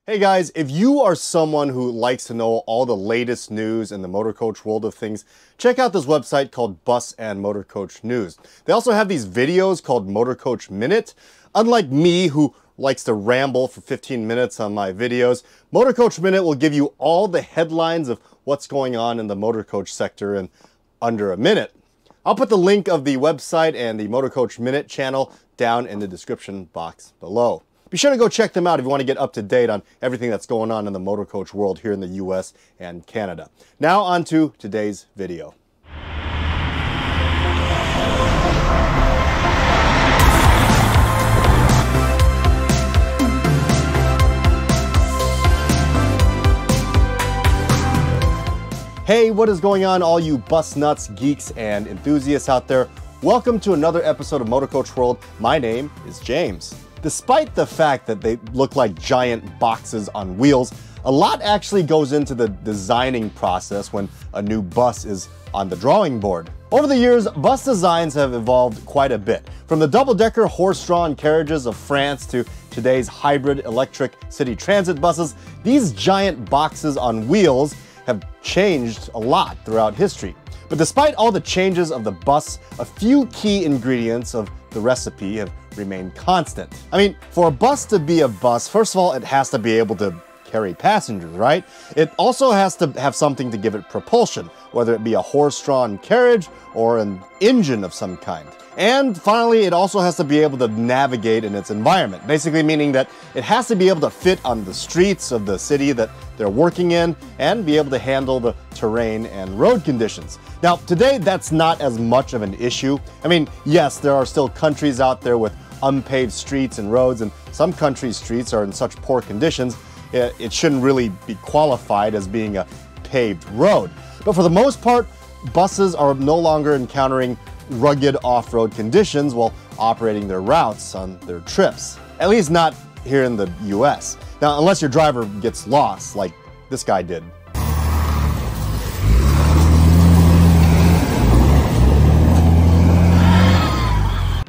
Hey guys, if you are someone who likes to know all the latest news in the motor coach world of things, check out this website called Bus and Motorcoach News. They also have these videos called Motor Coach Minute. Unlike me, who likes to ramble for 15 minutes on my videos, Motor Coach Minute will give you all the headlines of what's going on in the motor coach sector in under a minute. I'll put the link of the website and the Motor Coach Minute channel down in the description box below. Be sure to go check them out if you want to get up to date on everything that's going on in the motor coach world here in the US and Canada. Now on to today's video. Hey, what is going on, all you bus nuts, geeks, and enthusiasts out there? Welcome to another episode of Motor Coach World. My name is James. Despite the fact that they look like giant boxes on wheels, a lot actually goes into the designing process when a new bus is on the drawing board. Over the years, bus designs have evolved quite a bit. From the double-decker horse-drawn carriages of France to today's hybrid electric city transit buses, these giant boxes on wheels have changed a lot throughout history. But despite all the changes of the bus, a few key ingredients of the recipe have remained constant. I mean, for a bus to be a bus, first of all, it has to be able to carry passengers, right? It also has to have something to give it propulsion, whether it be a horse-drawn carriage or an engine of some kind. And finally, it also has to be able to navigate in its environment, basically meaning that it has to be able to fit on the streets of the city that they're working in and be able to handle the terrain and road conditions. Now, today, that's not as much of an issue. I mean, yes, there are still countries out there with unpaved streets and roads, and some countries' streets are in such poor conditions, it shouldn't really be qualified as being a paved road. But for the most part, buses are no longer encountering rugged off-road conditions while operating their routes on their trips. At least not here in the US. Now, unless your driver gets lost, like this guy did.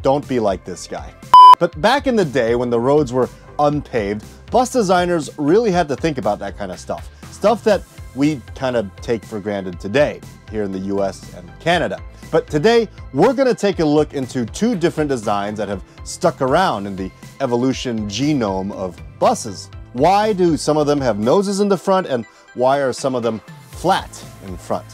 Don't be like this guy. But back in the day when the roads were unpaved, bus designers really had to think about that kind of stuff. Stuff that we kind of take for granted today here in the US and Canada. But today, we're going to take a look into two different designs that have stuck around in the evolution genome of buses. Why do some of them have noses in the front, and why are some of them flat in front?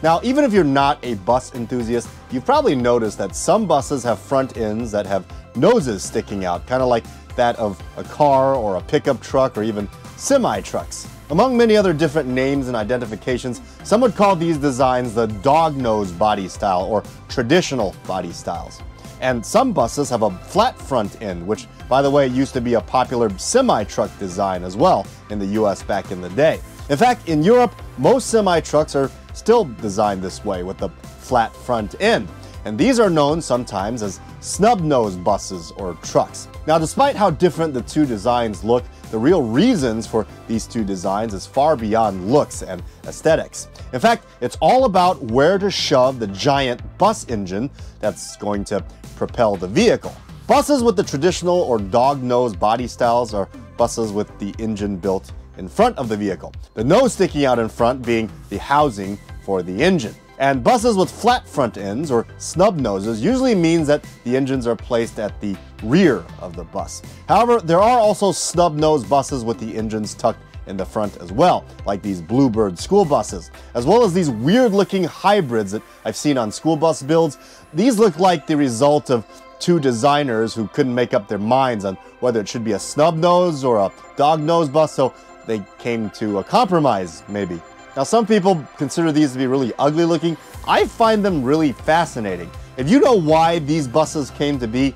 Now, even if you're not a bus enthusiast, you've probably noticed that some buses have front ends that have noses sticking out, kind of like that of a car or a pickup truck or even semi-trucks. Among many other different names and identifications, some would call these designs the dog nose body style or traditional body styles. And some buses have a flat front end, which, by the way, used to be a popular semi-truck design as well in the US back in the day. In fact, in Europe, most semi-trucks are still designed this way with the flat front end. And these are known sometimes as snub-nose buses or trucks. Now, despite how different the two designs look, the real reasons for these two designs is far beyond looks and aesthetics. In fact, it's all about where to shove the giant bus engine that's going to propel the vehicle. Buses with the traditional or dog-nose body styles are buses with the engine built in front of the vehicle, the nose sticking out in front being the housing for the engine. And buses with flat front ends, or snub noses, usually means that the engines are placed at the rear of the bus. However, there are also snub-nose buses with the engines tucked in the front as well, like these Bluebird school buses, as well as these weird-looking hybrids that I've seen on school bus builds. These look like the result of two designers who couldn't make up their minds on whether it should be a snub-nose or a dog-nose bus, so they came to a compromise, maybe. Now, some people consider these to be really ugly looking. I find them really fascinating. If you know why these buses came to be,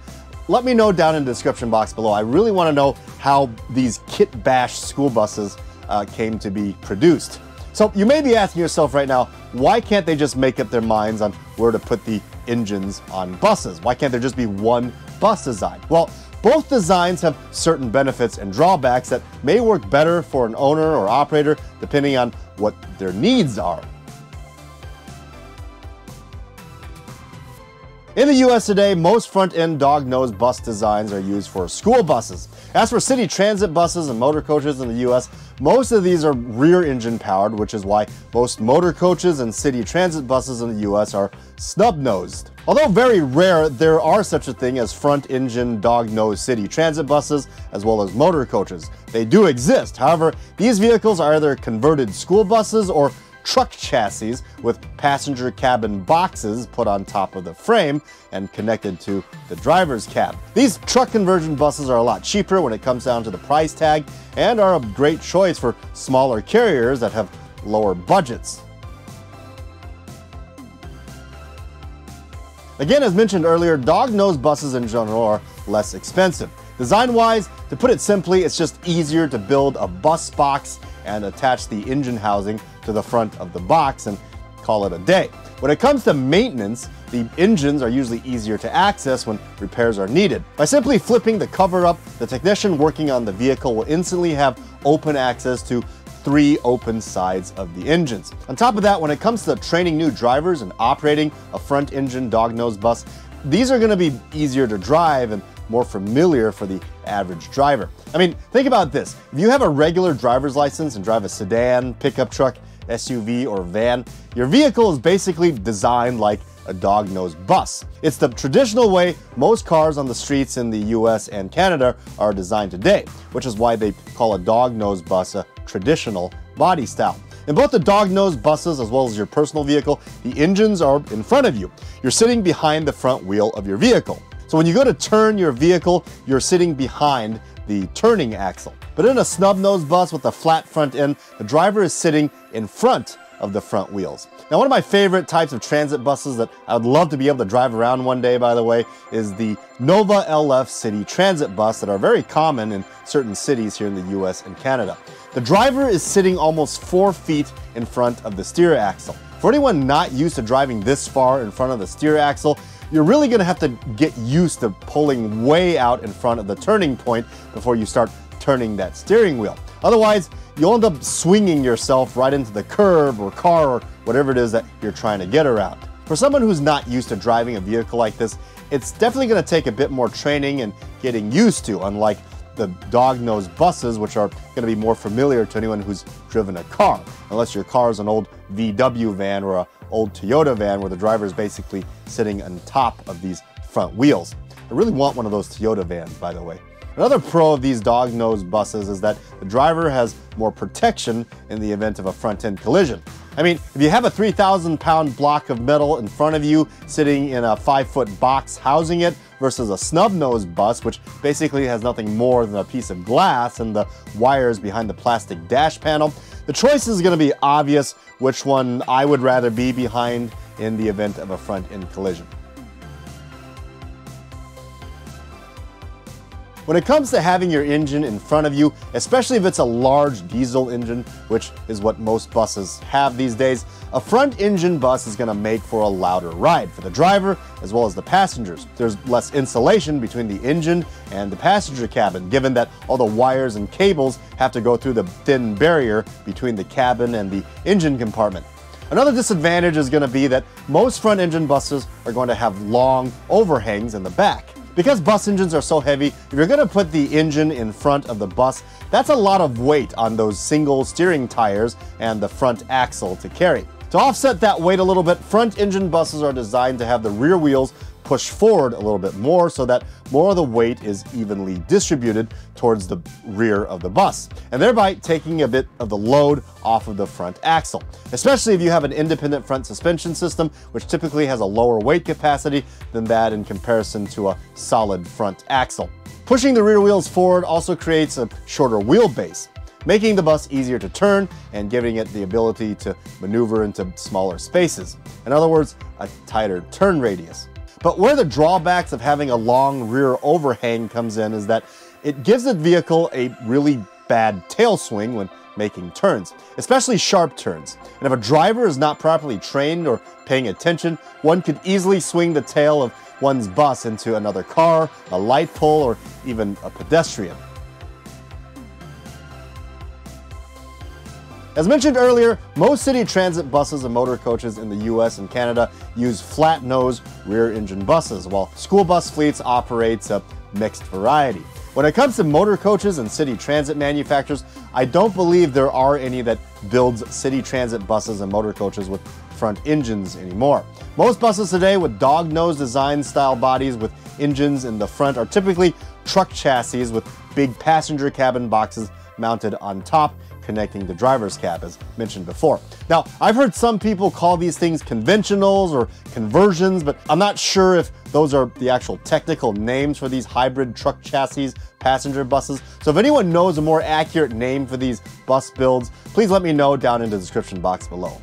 let me know down in the description box below. I really want to know how these kit bash school buses came to be produced. So you may be asking yourself right now, why can't they just make up their minds on where to put the engines on buses? Why can't there just be one bus design? Well, both designs have certain benefits and drawbacks that may work better for an owner or operator depending on what their needs are. In the US today, most front-end dog-nose bus designs are used for school buses. As for city transit buses and motor coaches in the US, most of these are rear-engine powered, which is why most motor coaches and city transit buses in the US are snub-nosed. Although very rare, there are such a thing as front-engine dog-nose city transit buses as well as motor coaches. They do exist. However, these vehicles are either converted school buses or truck chassis with passenger cabin boxes put on top of the frame and connected to the driver's cab. These truck conversion buses are a lot cheaper when it comes down to the price tag and are a great choice for smaller carriers that have lower budgets. Again, as mentioned earlier, dog-nose buses in general are less expensive. Design-wise, to put it simply, it's just easier to build a bus box and attach the engine housing to the front of the box and call it a day. When it comes to maintenance, the engines are usually easier to access when repairs are needed. By simply flipping the cover up, the technician working on the vehicle will instantly have open access to 3 open sides of the engines. On top of that, when it comes to training new drivers and operating a front-engine dog-nose bus, these are going to be easier to drive and more familiar for the average driver. I mean, think about this. If you have a regular driver's license and drive a sedan, pickup truck, SUV, or van, your vehicle is basically designed like a dog-nose bus. It's the traditional way most cars on the streets in the US and Canada are designed today, which is why they call a dog-nose bus a traditional body style. In both the dog-nose buses as well as your personal vehicle, the engines are in front of you. You're sitting behind the front wheel of your vehicle. So when you go to turn your vehicle, you're sitting behind the turning axle. But in a snub-nosed bus with a flat front end, the driver is sitting in front of the front wheels. Now, one of my favorite types of transit buses that I would love to be able to drive around one day, by the way, is the Nova LF City Transit Bus that are very common in certain cities here in the US and Canada. The driver is sitting almost 4 feet in front of the steer axle. For anyone not used to driving this far in front of the steer axle, you're really going to have to get used to pulling way out in front of the turning point before you start turning that steering wheel. Otherwise, you'll end up swinging yourself right into the curb or car or whatever it is that you're trying to get around. For someone who's not used to driving a vehicle like this, it's definitely going to take a bit more training and getting used to, unlike the dog-nosed buses, which are going to be more familiar to anyone who's driven a car, unless your car is an old VW van or an old Toyota van where the driver is basically sitting on top of these front wheels. I really want one of those Toyota vans, by the way. Another pro of these dog-nosed buses is that the driver has more protection in the event of a front-end collision. I mean, if you have a 3,000-pound block of metal in front of you sitting in a 5-foot box housing it versus a snub-nosed bus, which basically has nothing more than a piece of glass and the wires behind the plastic dash panel, the choice is going to be obvious which one I would rather be behind in the event of a front-end collision. When it comes to having your engine in front of you, especially if it's a large diesel engine, which is what most buses have these days, a front engine bus is going to make for a louder ride for the driver as well as the passengers. There's less insulation between the engine and the passenger cabin, given that all the wires and cables have to go through the thin barrier between the cabin and the engine compartment. Another disadvantage is going to be that most front engine buses are going to have long overhangs in the back. Because bus engines are so heavy, if you're going to put the engine in front of the bus, that's a lot of weight on those single steering tires and the front axle to carry. To offset that weight a little bit, front engine buses are designed to have the rear wheels push forward a little bit more so that more of the weight is evenly distributed towards the rear of the bus, and thereby taking a bit of the load off of the front axle, especially if you have an independent front suspension system, which typically has a lower weight capacity than that in comparison to a solid front axle. Pushing the rear wheels forward also creates a shorter wheelbase, making the bus easier to turn and giving it the ability to maneuver into smaller spaces. In other words, a tighter turn radius. But where the drawbacks of having a long rear overhang comes in is that it gives the vehicle a really bad tail swing when making turns, especially sharp turns. And if a driver is not properly trained or paying attention, one could easily swing the tail of one's bus into another car, a light pole, or even a pedestrian. As mentioned earlier, most city transit buses and motor coaches in the US and Canada use flat-nose rear-engine buses, while school bus fleets operate a mixed variety. When it comes to motor coaches and city transit manufacturers, I don't believe there are any that builds city transit buses and motor coaches with front engines anymore. Most buses today with dog-nose design style bodies with engines in the front are typically truck chassis with big passenger cabin boxes mounted on top, connecting the driver's cab, as mentioned before. Now, I've heard some people call these things conventionals or conversions, but I'm not sure if those are the actual technical names for these hybrid truck chassis passenger buses. So if anyone knows a more accurate name for these bus builds, please let me know down in the description box below.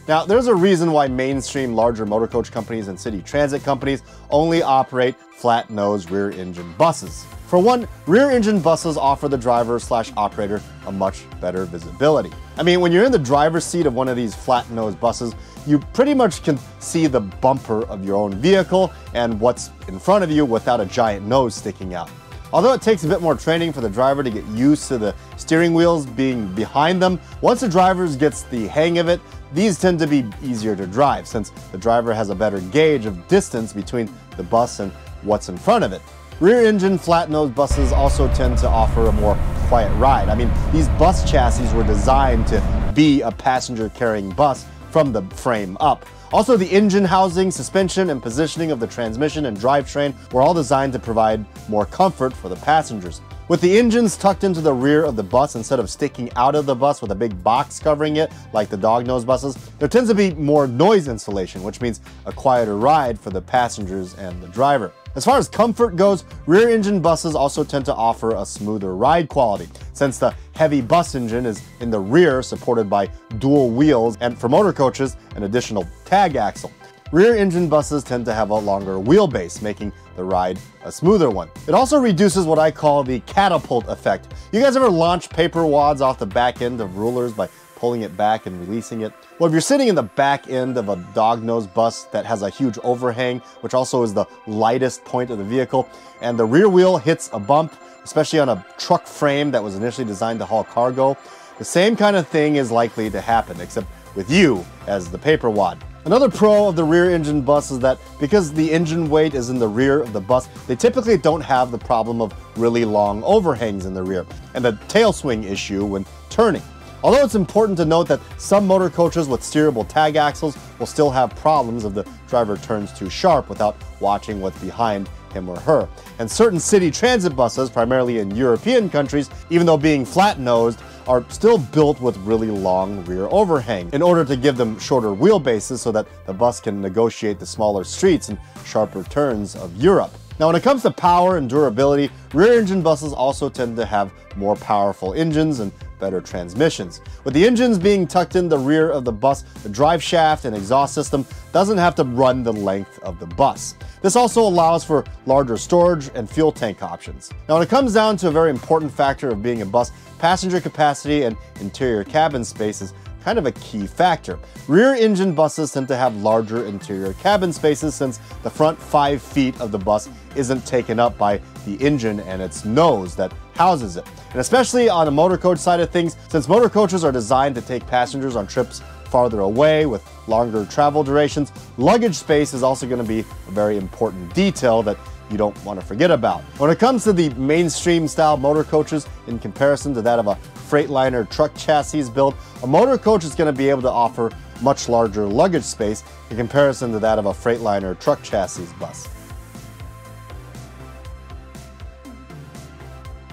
Now, there's a reason why mainstream larger motor coach companies and city transit companies only operate flat-nose rear-engine buses. For one, rear-engine buses offer the driver/operator a much better visibility. I mean, when you're in the driver's seat of one of these flat-nose buses, you pretty much can see the bumper of your own vehicle and what's in front of you without a giant nose sticking out. Although it takes a bit more training for the driver to get used to the steering wheels being behind them, once the driver gets the hang of it, these tend to be easier to drive since the driver has a better gauge of distance between the bus and what's in front of it. Rear-engine flat-nose buses also tend to offer a more quiet ride. I mean, these bus chassis were designed to be a passenger-carrying bus from the frame up. Also, the engine housing, suspension, and positioning of the transmission and drivetrain were all designed to provide more comfort for the passengers. With the engines tucked into the rear of the bus instead of sticking out of the bus with a big box covering it like the dog-nose buses, there tends to be more noise insulation, which means a quieter ride for the passengers and the driver. As far as comfort goes, rear-engine buses also tend to offer a smoother ride quality, since the heavy bus engine is in the rear supported by dual wheels and, for motor coaches, an additional tag axle. Rear-engine buses tend to have a longer wheelbase, making the ride a smoother one. It also reduces what I call the catapult effect. You guys ever launch paper wads off the back end of rulers by pulling it back and releasing it? Well, if you're sitting in the back end of a dog-nosed bus that has a huge overhang, which also is the lightest point of the vehicle, and the rear wheel hits a bump, especially on a truck frame that was initially designed to haul cargo, the same kind of thing is likely to happen, except with you as the paper wad. Another pro of the rear-engine bus is that because the engine weight is in the rear of the bus, they typically don't have the problem of really long overhangs in the rear and the tail swing issue when turning. Although it's important to note that some motor coaches with steerable tag axles will still have problems if the driver turns too sharp without watching what's behind him or her. And certain city transit buses, primarily in European countries, even though being flat-nosed, are still built with really long rear overhang in order to give them shorter wheelbases so that the bus can negotiate the smaller streets and sharper turns of Europe. Now, when it comes to power and durability, rear-engine buses also tend to have more powerful engines and better transmissions. With the engines being tucked in the rear of the bus, the drive shaft and exhaust system doesn't have to run the length of the bus. This also allows for larger storage and fuel tank options. Now, when it comes down to a very important factor of being a bus, passenger capacity and interior cabin space is kind of a key factor. Rear-engine buses tend to have larger interior cabin spaces since the front 5 feet of the bus isn't taken up by the engine and its nose that houses it. And especially on the motor coach side of things, since motor coaches are designed to take passengers on trips farther away with longer travel durations, luggage space is also going to be a very important detail that you don't want to forget about. When it comes to the mainstream style motor coaches, in comparison to that of a Freightliner truck chassis build, a motor coach is going to be able to offer much larger luggage space in comparison to that of a Freightliner truck chassis bus.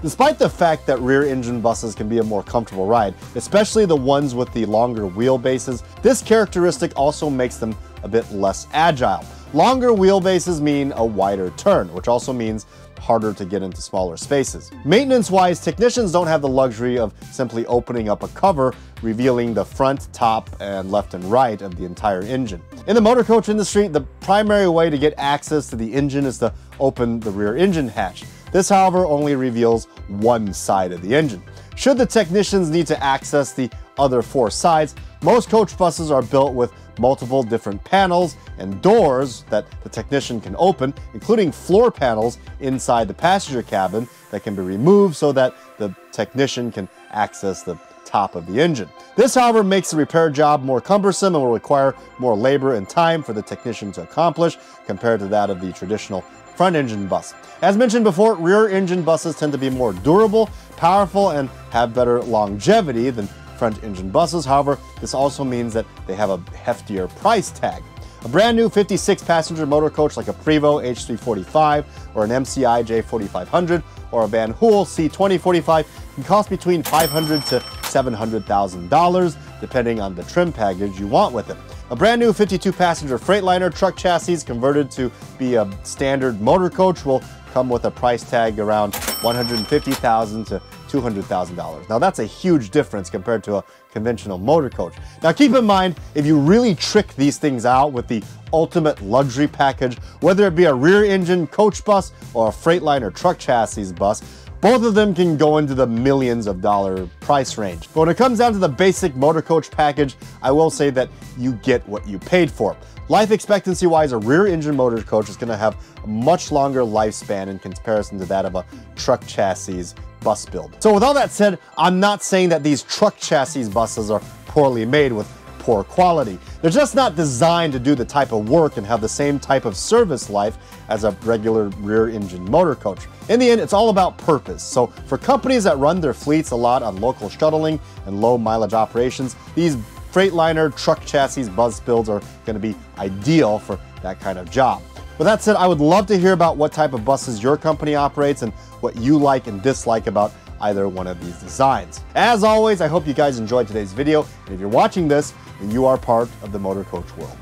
Despite the fact that rear-engine buses can be a more comfortable ride, especially the ones with the longer wheelbases, this characteristic also makes them a bit less agile. Longer wheelbases mean a wider turn, which also means harder to get into smaller spaces. Maintenance-wise, technicians don't have the luxury of simply opening up a cover, revealing the front, top, and left and right of the entire engine. In the motor coach industry, the primary way to get access to the engine is to open the rear engine hatch. This, however, only reveals one side of the engine. Should the technicians need to access the other 4 sides, most coach buses are built with multiple different panels and doors that the technician can open, including floor panels inside the passenger cabin that can be removed so that the technician can access the top of the engine. This, however, makes the repair job more cumbersome and will require more labor and time for the technician to accomplish compared to that of the traditional front engine bus. As mentioned before, rear engine buses tend to be more durable, powerful, and have better longevity than front engine buses. However, this also means that they have a heftier price tag. A brand new 56 passenger motor coach like a Prevost H345 or an MCI J4500 or a Van Hool C2045 can cost between $500,000 to $700,000 depending on the trim package you want with it. A brand new 52 passenger Freightliner truck chassis converted to be a standard motor coach will come with a price tag around $150,000 to $200,000. Now that's a huge difference compared to a conventional motor coach. Now keep in mind, if you really trick these things out with the ultimate luxury package, whether it be a rear engine coach bus or a Freightliner truck chassis bus, both of them can go into the millions of dollar price range. But when it comes down to the basic motor coach package, I will say that you get what you paid for. Life expectancy wise, a rear engine motor coach is going to have a much longer lifespan in comparison to that of a truck chassis bus build. So with all that said, I'm not saying that these truck chassis buses are poorly made with poor quality. They're just not designed to do the type of work and have the same type of service life as a regular rear engine motor coach. In the end, it's all about purpose. So for companies that run their fleets a lot on local shuttling and low mileage operations, these Freightliner truck chassis bus builds are going to be ideal for that kind of job. With that said, I would love to hear about what type of buses your company operates and what you like and dislike about either one of these designs. As always, I hope you guys enjoyed today's video, and if you're watching this, then you are part of the motor coach world.